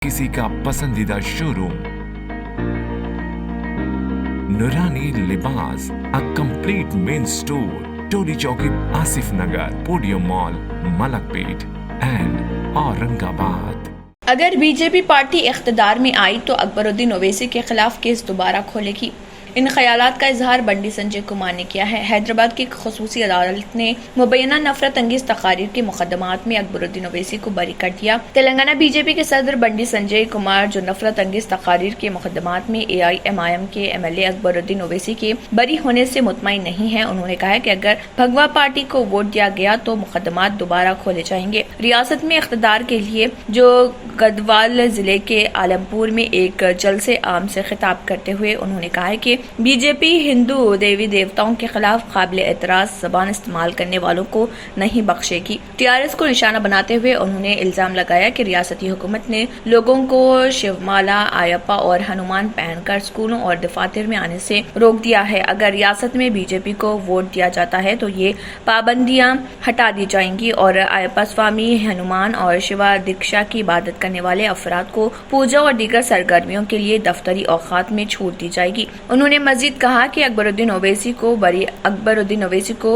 किसी का पसंदीदा शोरूम नूरानी लिबास, a complete main store, Toli Chowki, Asif Nagar, podium mall, Malakpet and Aurangabad. अगर बीजेपी पार्टी इख्तिदार में आई तो अकबरुद्दीन ओवैसी के खिलाफ केस दोबारा खोलेगी। इन ख्यालात का इजहार बंडी संजय कुमार ने किया है। हैदराबाद की खसूसी अदालत ने मुबैना नफरत अंगेज तकारीर के मुकदमात में अकबरुद्दीन ओवैसी को बरी कर दिया। तेलंगाना बीजेपी के सदर बंडी संजय कुमार जो नफरत अंगेज तकारीर के मुकदमात में AIMIM के MLA अकबरुद्दीन ओवैसी के बरी होने से मुतमईन नहीं है। उन्होंने कहा कि अगर भगवा पार्टी को वोट दिया गया तो मुकदमात दोबारा खोले जाएंगे। रियासत में इख्तिदार के लिए जो गढ़वाल जिले के आलमपुर में एक जलसे आम से खिताब करते हुए उन्होंने कहा है कि बीजेपी हिंदू देवी देवताओं के खिलाफ काबिल एतराज जबान इस्तेमाल करने वालों को नहीं बख्शेगी। TRS को निशाना बनाते हुए उन्होंने इल्जाम लगाया कि रियासती हुकूमत ने लोगों को शिवमाला, आयप्पा और हनुमान पहनकर स्कूलों और दफातर में आने से रोक दिया है। अगर रियासत में बीजेपी को वोट दिया जाता है तो ये पाबंदियां हटा दी जाएंगी और आयप्पा स्वामी, हनुमान और शिवा दीक्षा की इबादत करने वाले अफराद को पूजा और दीगर सरगर्मियों के लिए दफ्तरी औकात में छूट दी जाएगी। उन्होंने मजीद कहा कि अकबरुद्दीन ओवैसी को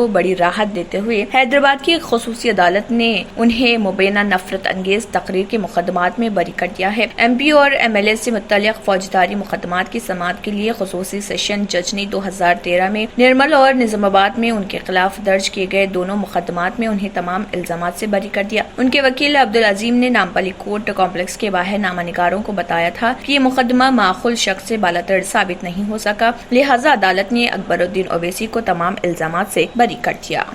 बड़ी राहत देते हुए हैदराबाद की खसूसी अदालत ने उन्हें मुबैना नफरत अंगेज तकरीर के मुकदमात में बरी कर दिया है। MP और MLA से मुतल्लिक फौजदारी मुकदमात की समाअत के लिए खसूसी सेशन जज ने 2013 में निर्मल और निजामाबाद में उनके खिलाफ दर्ज किए गए दोनों मुकदमात में उन्हें तमाम इल्जामात से बरी कर दिया। उनके वकील अब्दुल अजीम ने नामपली कोर्ट कॉम्प्लेक्स के बाहर नामानिगारों को बताया था कि ये मुकदमा माखुल शख्स से बालातर साबित नहीं हो सका, लिहाजा अदालत ने अकबरुद्दीन ओवैसी को तमाम इल्जामात से बरी कर दिया।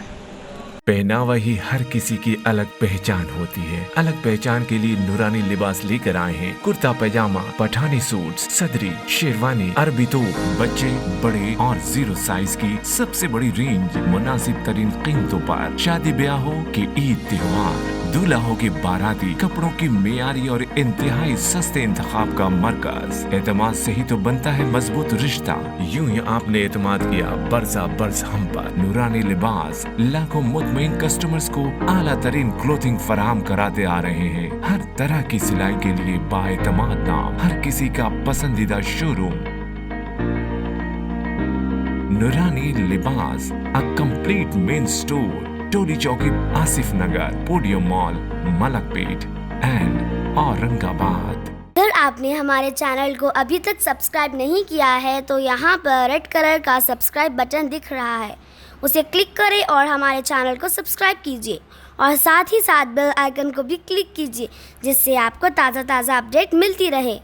पहनावा ही हर किसी की अलग पहचान होती है। अलग पहचान के लिए नूरानी लिबास लेकर आए हैं। कुर्ता पैजामा, पठानी सूट्स, सदरी, शेरवानी, अरबी तोप, बच्चे, बड़े और 0 साइज की सबसे बड़ी रेंज मुनासिब तरीन कीमतों पर। शादी ब्याह हो कि ईद त्योहार, दूल्हा हो के बाराती, कपड़ों की मेयारी और इंतहाई सस्ते इंतखाब का मरकज। एतमाद से ही तो बनता है मजबूत रिश्ता। यूं ही आपने एतमाद किया बरसा बरस हम पर। नूरानी लिबास लाखों मुतमईन कस्टमर्स को आला तरीन क्लोथिंग फराहम कराते आ रहे हैं। हर तरह की सिलाई के लिए बाएतमाद नाम, हर किसी का पसंदीदा शोरूम नूरानी लिबास, a complete main store, Toli Chowki, Asif Nagar, podium mall, Malakpet and Aurangabad. अगर आपने हमारे चैनल को अभी तक सब्सक्राइब नहीं किया है तो यहाँ पर रेड कलर का सब्सक्राइब बटन दिख रहा है, उसे क्लिक करें और हमारे चैनल को सब्सक्राइब कीजिए और साथ ही साथ बेल आइकन को भी क्लिक कीजिए जिससे आपको ताज़ा अपडेट मिलती रहे।